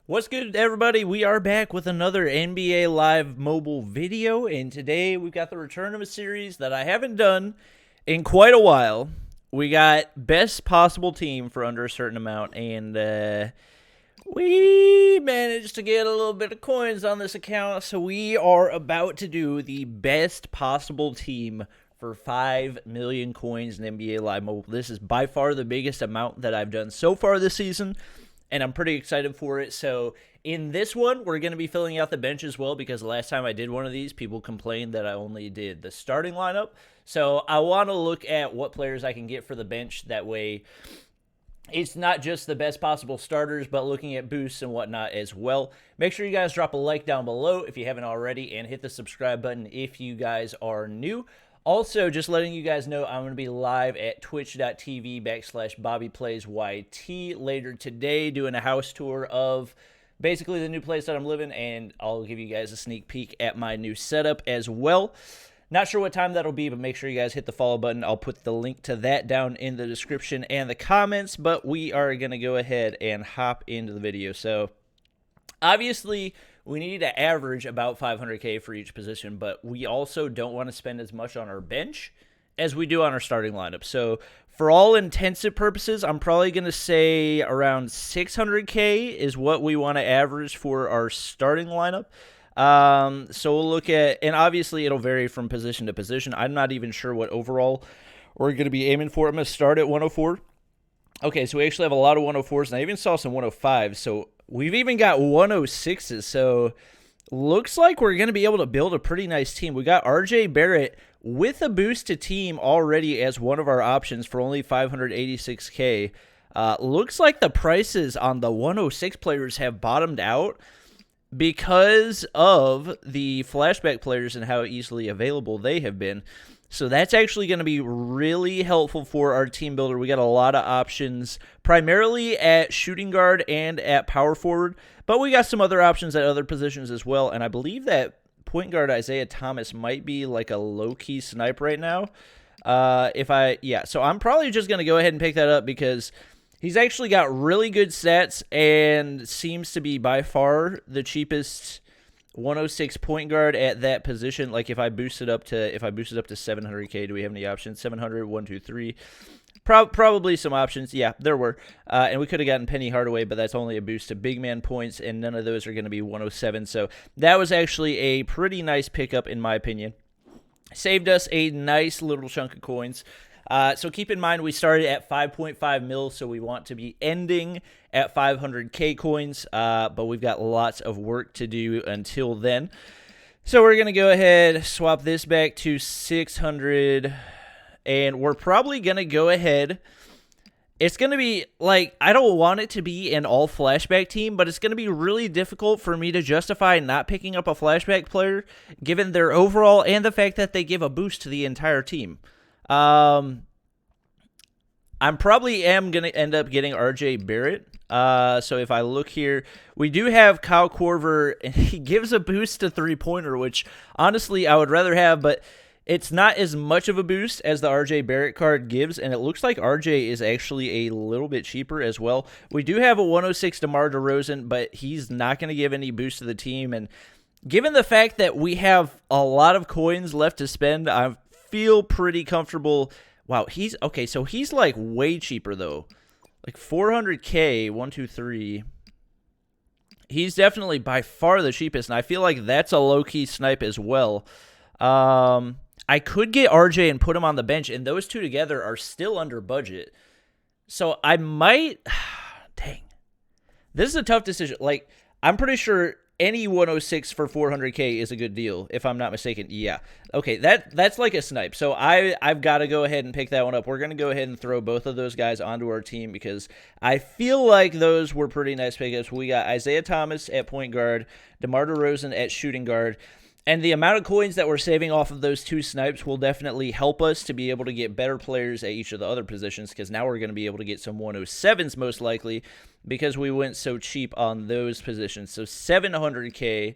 What's good, everybody? We are back with another NBA Live mobile video, and today we've got the return of a series that I haven't done in quite a while. We got best possible team for under a certain amount, and we managed to get a little bit of coins on this account, so we are about to do the best possible team for 5 million coins in NBA Live Mobile. This is by far the biggest amount that I've done so far this season, and I'm pretty excited for it. So in this one, we're going to be filling out the bench as well, because the last time I did one of these, people complained that I only did the starting lineup. So I want to look at what players I can get for the bench. That way it's not just the best possible starters, but looking at boosts and whatnot as well. Make sure you guys drop a like down below if you haven't already, and hit the subscribe button if you guys are new. Also, just letting you guys know, I'm going to be live at twitch.tv/BobbyPlaysYT later today, doing a house tour of basically the new place that I'm living, and I'll give you guys a sneak peek at my new setup as well. Not sure what time that'll be, but make sure you guys hit the follow button. I'll put the link to that down in the description and the comments, but we are going to go ahead and hop into the video. So, obviously, we need to average about 500K for each position, but we also don't want to spend as much on our bench as we do on our starting lineup. So for all intensive purposes, I'm probably going to say around 600K is what we want to average for our starting lineup. So we'll look at, and obviously it'll vary from position to position. I'm not even sure what overall we're going to be aiming for. I'm going to start at 104. Okay, so we actually have a lot of 104s, and I even saw some 105s, so we've even got 106s, so looks like we're going to be able to build a pretty nice team. We got RJ Barrett with a boost to team already as one of our options for only 586K. Looks like the prices on the 106 players have bottomed out because of the flashback players and how easily available they have been. So that's actually going to be really helpful for our team builder. We got a lot of options, primarily at shooting guard and at power forward, but we got some other options at other positions as well. And I believe that point guard Isaiah Thomas might be like a low-key snipe right now. So I'm probably just going to go ahead and pick that up because he's actually got really good stats and seems to be by far the cheapest 106 point guard at that position. Like if I boost it up to 700K, do we have any options? 700, 1, 2, 3. Probably some options. Yeah, there were. And we could have gotten Penny Hardaway, but that's only a boost to big man points, and none of those are going to be 107. So that was actually a pretty nice pickup in my opinion. Saved us a nice little chunk of coins. So keep in mind, we started at 5.5 mil, so we want to be ending at 500K coins, but we've got lots of work to do until then. So we're going to go ahead, swap this back to 600, and we're probably going to go ahead. It's going to be, like, I don't want it to be an all flashback team, but it's going to be really difficult for me to justify not picking up a flashback player, given their overall and the fact that they give a boost to the entire team. I'm probably going to end up getting RJ Barrett. So if I look here, we do have Kyle Korver, and he gives a boost to three-pointer, which honestly I would rather have, but it's not as much of a boost as the RJ Barrett card gives, and it looks like RJ is actually a little bit cheaper as well. We do have a 106 DeMar DeRozan, but he's not going to give any boost to the team, and given the fact that we have a lot of coins left to spend, I feel pretty comfortable. Wow, he's okay, so he's like way cheaper though. Like 400K, 1, 2, 3. He's definitely by far the cheapest, and I feel like that's a low-key snipe as well. I could get RJ and put him on the bench, and those two together are still under budget. So I might... Dang. This is a tough decision. Like, I'm pretty sure any 106 for 400K is a good deal, if I'm not mistaken. Yeah. Okay, that's like a snipe. So I've got to go ahead and pick that one up. We're going to go ahead and throw both of those guys onto our team because I feel like those were pretty nice pickups. We got Isaiah Thomas at point guard, DeMar DeRozan at shooting guard, and the amount of coins that we're saving off of those two snipes will definitely help us to be able to get better players at each of the other positions, because now we're going to be able to get some 107s most likely because we went so cheap on those positions. So 700K,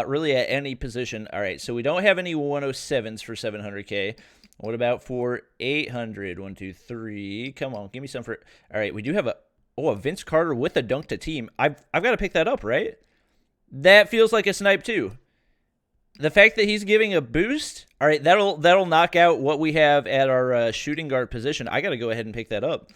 really at any position. All right, so we don't have any 107s for 700K. What about for 800? 1, 2, 3. Come on, give me some for... All right, we do have a... a Vince Carter with a dunk to team. I've got to pick that up, right? That feels like a snipe too. The fact that he's giving a boost, all right, that'll knock out what we have at our shooting guard position. I got to go ahead and pick that up.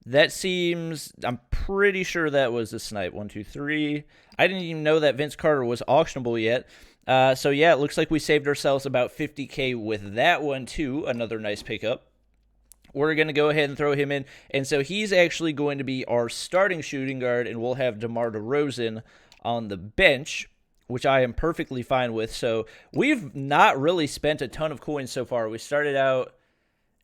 That seems, I'm pretty sure that was a snipe. 1, 2, 3. I didn't even know that Vince Carter was auctionable yet. So yeah, it looks like we saved ourselves about $50K with that one too. Another nice pickup. We're going to go ahead and throw him in. And so he's actually going to be our starting shooting guard, and we'll have DeMar DeRozan on the bench, which I am perfectly fine with. So we've not really spent a ton of coins so far. We started out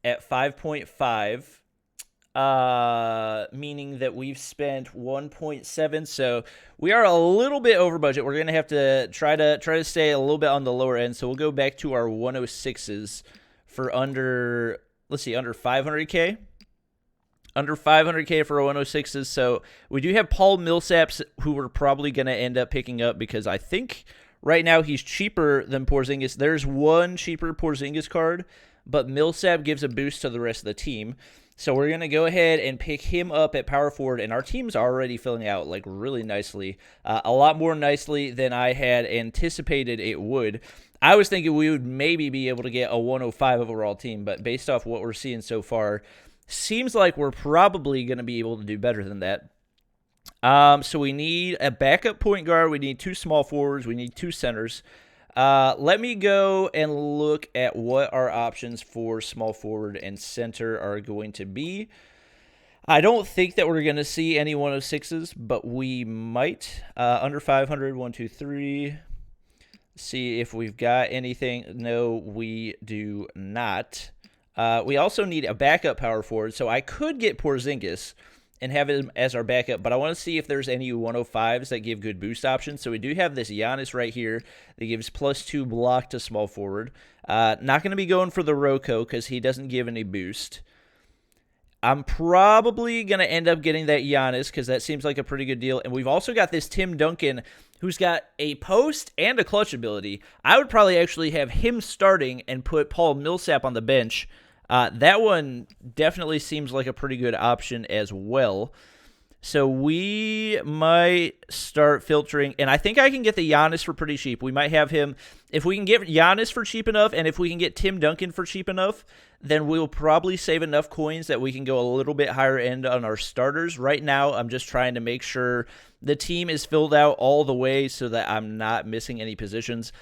at 5.5, meaning that we've spent 1.7. So we are a little bit over budget. We're going to have to try to stay a little bit on the lower end. So we'll go back to our 106s for under 500K. Under 500K for 106s. So we do have Paul Millsaps, who we're probably going to end up picking up because I think right now he's cheaper than Porzingis. There's one cheaper Porzingis card, but Millsap gives a boost to the rest of the team. So we're going to go ahead and pick him up at power forward, and our team's already filling out like really nicely. A lot more nicely than I had anticipated it would. I was thinking we would maybe be able to get a 105 overall team, but based off what we're seeing so far, seems like we're probably going to be able to do better than that. So we need a backup point guard. We need 2 small forwards. We need 2 centers. Let me go and look at what our options for small forward and center are going to be. I don't think that we're going to see any 106s, but we might. Under 500, 1, 2, 3. See if we've got anything. No, we do not. We also need a backup power forward, so I could get Porzingis and have him as our backup, but I want to see if there's any 105s that give good boost options. So we do have this Giannis right here that gives +2 block to small forward. Not going to be going for the Rocco because he doesn't give any boost. I'm probably going to end up getting that Giannis because that seems like a pretty good deal. And we've also got this Tim Duncan who's got a post and a clutch ability. I would probably actually have him starting and put Paul Millsap on the bench. That one definitely seems like a pretty good option as well. So we might start filtering, and I think I can get the Giannis for pretty cheap. We might have him, if we can get Giannis for cheap enough, and if we can get Tim Duncan for cheap enough, then we'll probably save enough coins that we can go a little bit higher end on our starters. Right now, I'm just trying to make sure the team is filled out all the way so that I'm not missing any positions.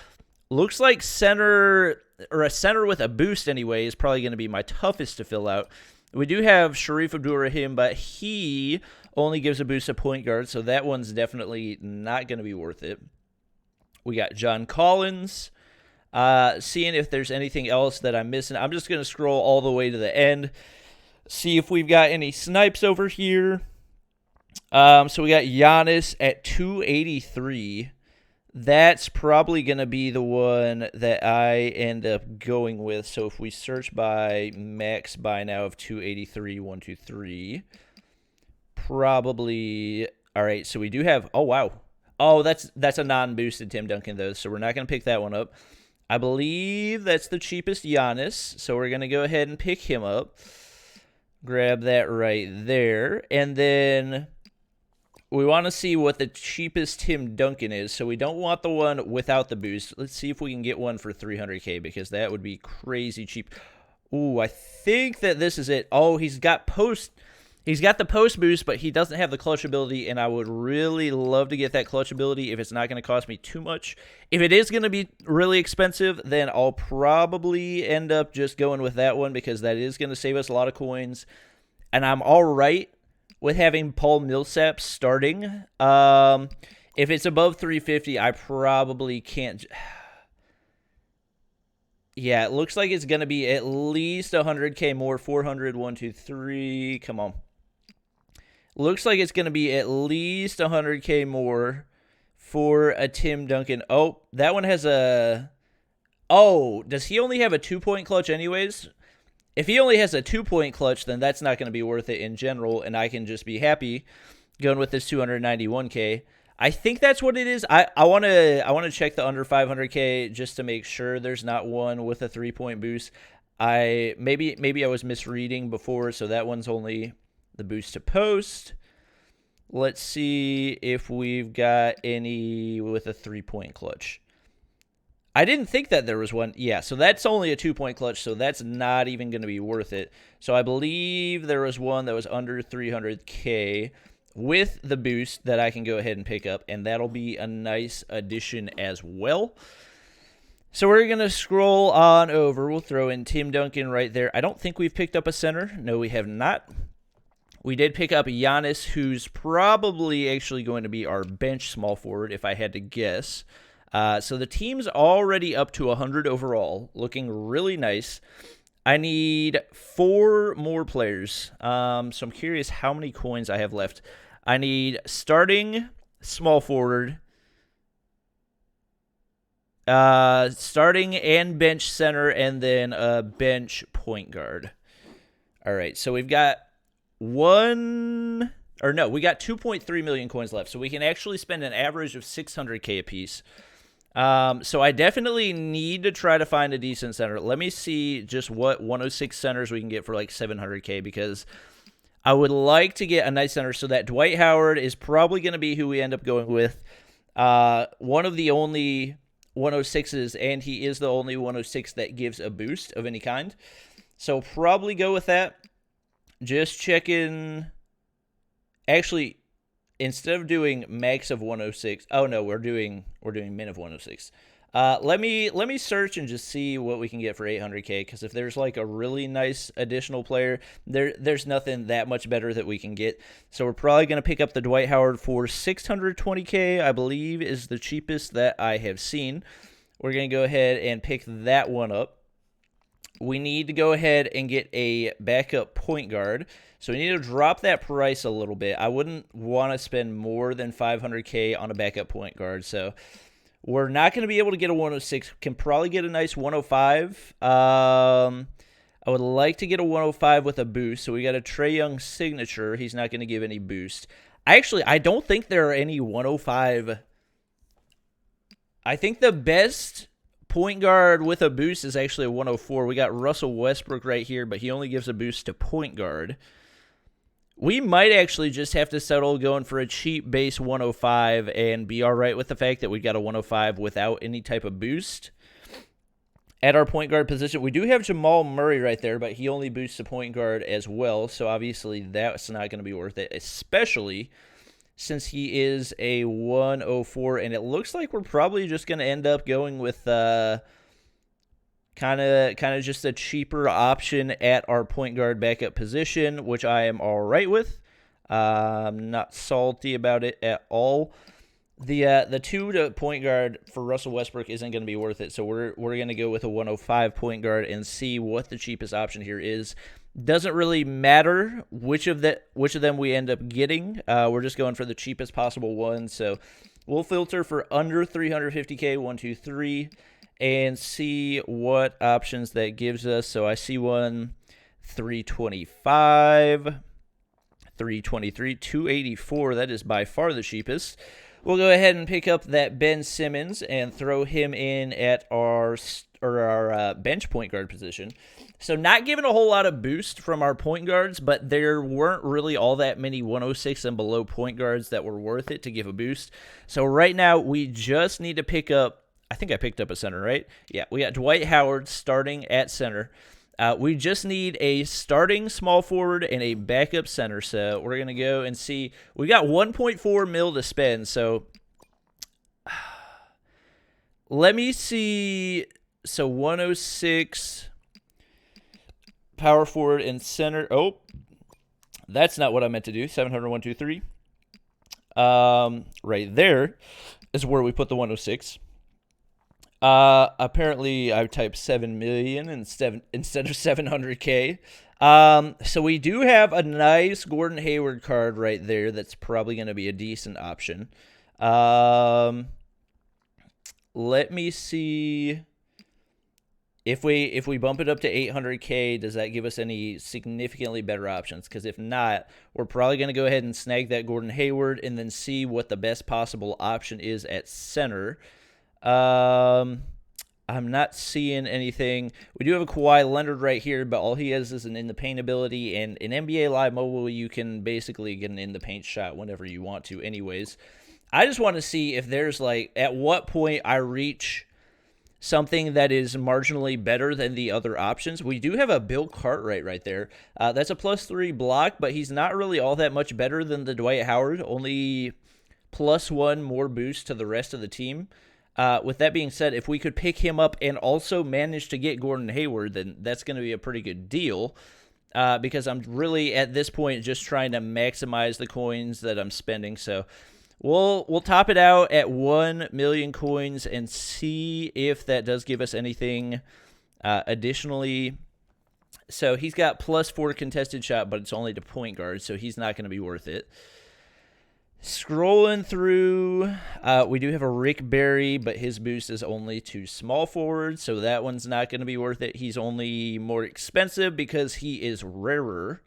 Looks like center, or a center with a boost anyway, is probably going to be my toughest to fill out. We do have Sharif Abdur-Rahim, but he only gives a boost to point guard, so that one's definitely not going to be worth it. We got John Collins. Seeing if there's anything else that I'm missing. I'm just going to scroll all the way to the end, see if we've got any snipes over here. So we got Giannis at 283. That's probably going to be the one that I end up going with. So if we search by max buy now of 283, 1, 2, 3, probably. All right, so we do have, oh, wow. Oh, that's a non-boosted Tim Duncan, though, so we're not going to pick that one up. I believe that's the cheapest Giannis, so we're going to go ahead and pick him up. Grab that right there. And then we want to see what the cheapest Tim Duncan is, so we don't want the one without the boost. Let's see if we can get one for 300K, because that would be crazy cheap. Ooh, I think that this is it. Oh, he's got the post boost, but he doesn't have the clutch ability, and I would really love to get that clutch ability if it's not going to cost me too much. If it is going to be really expensive, then I'll probably end up just going with that one, because that is going to save us a lot of coins. And I'm all right with having Paul Millsap starting. If it's above 350, I probably can't. Yeah, it looks like it's going to be at least 100K more. 400, 1, 2, 3. Come on. Looks like it's going to be at least 100K more for a Tim Duncan. Oh, that one has a... Oh, does he only have a 2-point clutch anyways? If he only has a 2-point clutch, then that's not going to be worth it in general, and I can just be happy going with this 291K. I think that's what it is. I want to check the under 500K just to make sure there's not one with a 3-point boost. Maybe I was misreading before, so that one's only the boost to post. Let's see if we've got any with a 3-point clutch. I didn't think that there was one. Yeah, so that's only a 2-point clutch, so that's not even going to be worth it. So I believe there was one that was under 300K with the boost that I can go ahead and pick up, and that'll be a nice addition as well. So we're going to scroll on over. We'll throw in Tim Duncan right there. I don't think we've picked up a center. No, we have not. We did pick up Giannis, who's probably actually going to be our bench small forward, if I had to guess. So the team's already up to 100 overall, looking really nice. I need 4 more players. So I'm curious how many coins I have left. I need starting small forward, starting and bench center, and then a bench point guard. All right, so we've got we got 2.3 million coins left, so we can actually spend an average of 600K apiece. So I definitely need to try to find a decent center. Let me see just what 106 centers we can get for like 700K, because I would like to get a nice center. So that Dwight Howard is probably going to be who we end up going with. One of the only 106s, and he is the only 106 that gives a boost of any kind. So probably go with that. Just checking. Actually, instead of doing max of 106, oh no, we're doing min of 106. Let me search and just see what we can get for 800K, because if there's like a really nice additional player, there's nothing that much better that we can get. So we're probably going to pick up the Dwight Howard for 620K, I believe is the cheapest that I have seen. We're going to go ahead and pick that one up. We need to go ahead and get a backup point guard. So we need to drop that price a little bit. I wouldn't want to spend more than 500K on a backup point guard. So we're not going to be able to get a 106. Can probably get a nice 105. I would like to get a 105 with a boost. So we got a Trae Young signature. He's not going to give any boost. I don't think there are any 105. I think the best point guard with a boost is actually a 104. We got Russell Westbrook right here, but he only gives a boost to point guard. We might actually just have to settle going for a cheap base 105 and be all right with the fact that we got a 105 without any type of boost at our point guard position. We do have Jamal Murray right there, but he only boosts to point guard as well, so obviously that's not going to be worth it, especially since he is a 104, and it looks like we're probably just going to end up going with kind of just a cheaper option at our point guard backup position, which I am all right with. I'm not salty about it at all. The 2 to point guard for Russell Westbrook isn't going to be worth it, so we're going to go with a 105 point guard and see what the cheapest option here is. Doesn't really matter which of them we end up getting. We're just going for the cheapest possible one. So we'll filter for under 350K, 1, 2, 3, and see what options that gives us. So I see one 325, 323, 284. That is by far the cheapest. We'll go ahead and pick up that Ben Simmons and throw him in at our bench point guard position. So not giving a whole lot of boost from our point guards, but there weren't really all that many 106 and below point guards that were worth it to give a boost. So right now we just need to pick up, I think I picked up a center, right? Yeah, we got Dwight Howard starting at center. We just need a starting small forward and a backup center. So we're going to go and see. We got 1.4 mil to spend. So let me see. So 106 power forward and center. Oh, that's not what I meant to do. 700, 1, 2, 3. Right there is where we put the 106. Apparently I typed 7 million instead of 700K. So we do have a nice Gordon Hayward card right there. That's probably going to be a decent option. Let me see if we bump it up to 800K, does that give us any significantly better options? Because if not, we're probably going to go ahead and snag that Gordon Hayward and then see what the best possible option is at center. I I'm not seeing anything. We do have a Kawhi Leonard right here, but all he has is an in the paint ability, and in NBA Live Mobile, you can basically get an in the paint shot whenever you want to anyways. I just want to see if there's like, at what point I reach something that is marginally better than the other options. We do have a Bill Cartwright right there. That's a +3 block, but he's not really all that much better than the Dwight Howard, only +1 more boost to the rest of the team. With that being said, if we could pick him up and also manage to get Gordon Hayward, then that's going to be a pretty good deal, because I'm really, at this point, just trying to maximize the coins that I'm spending. So we'll top it out at 1 million coins and see if that does give us anything additionally. So he's got +4 contested shot, but it's only to point guard, so he's not going to be worth it. Scrolling through, we do have a Rick Barry, but his boost is only to small forward, so that one's not going to be worth it. He's only more expensive because he is rarer.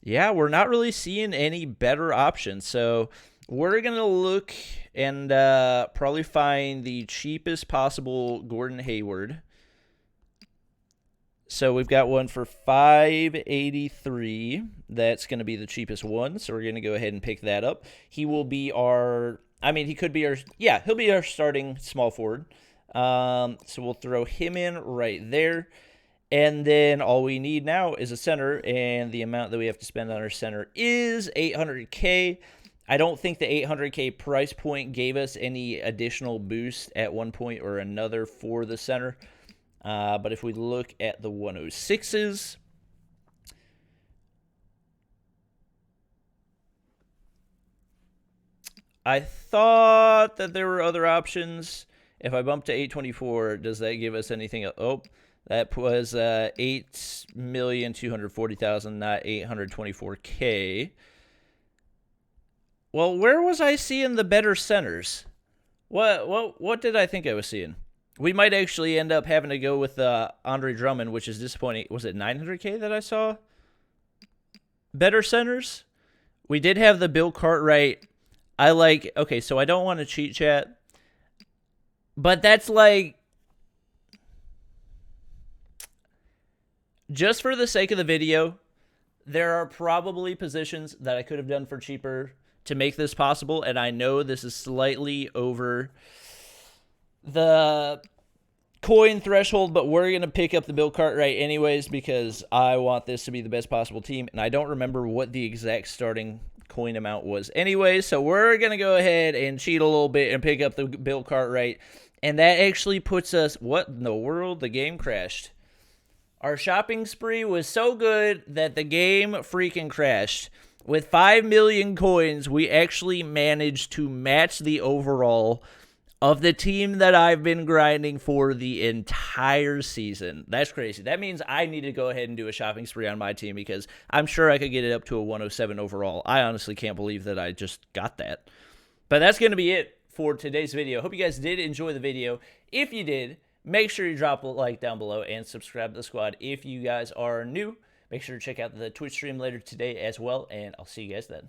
Yeah, we're not really seeing any better options, so we're going to look and probably find the cheapest possible Gordon Hayward. So we've got one for $583. That's going to be the cheapest one. So we're going to go ahead and pick that up. He will be our, he could be our, he'll be our starting small forward. So we'll throw him in right there. And then all we need now is a center. And the amount that we have to spend on our center is $800K. I don't think the $800K price point gave us any additional boost at one point or another for the center. But if we look at the 106s, I thought that there were other options. If I bump to 824, does that give us anything? Oh, that was 8,240,000, not 824K. Well, where was I seeing the better centers? What did I think I was seeing? We might actually end up having to go with Andre Drummond, which is disappointing. Was it 900K that I saw? Better centers? We did have the Bill Cartwright. Okay, so I don't want to cheat chat, but that's like, just for the sake of the video, there are probably positions that I could have done for cheaper to make this possible, and I know this is slightly over the coin threshold, but we're going to pick up the Bill Cartwright anyways because I want this to be the best possible team, and I don't remember what the exact starting coin amount was anyways, so we're going to go ahead and cheat a little bit and pick up the Bill Cartwright, and that actually puts us, what in the world? The game crashed. Our shopping spree was so good that the game freaking crashed. With 5 million coins, we actually managed to match the overall of the team that I've been grinding for the entire season. That's crazy. That means I need to go ahead and do a shopping spree on my team because I'm sure I could get it up to a 107 overall. I honestly can't believe that I just got that. But that's going to be it for today's video. Hope you guys did enjoy the video. If you did, make sure you drop a like down below and subscribe to the squad if you guys are new. Make sure to check out the Twitch stream later today as well, and I'll see you guys then.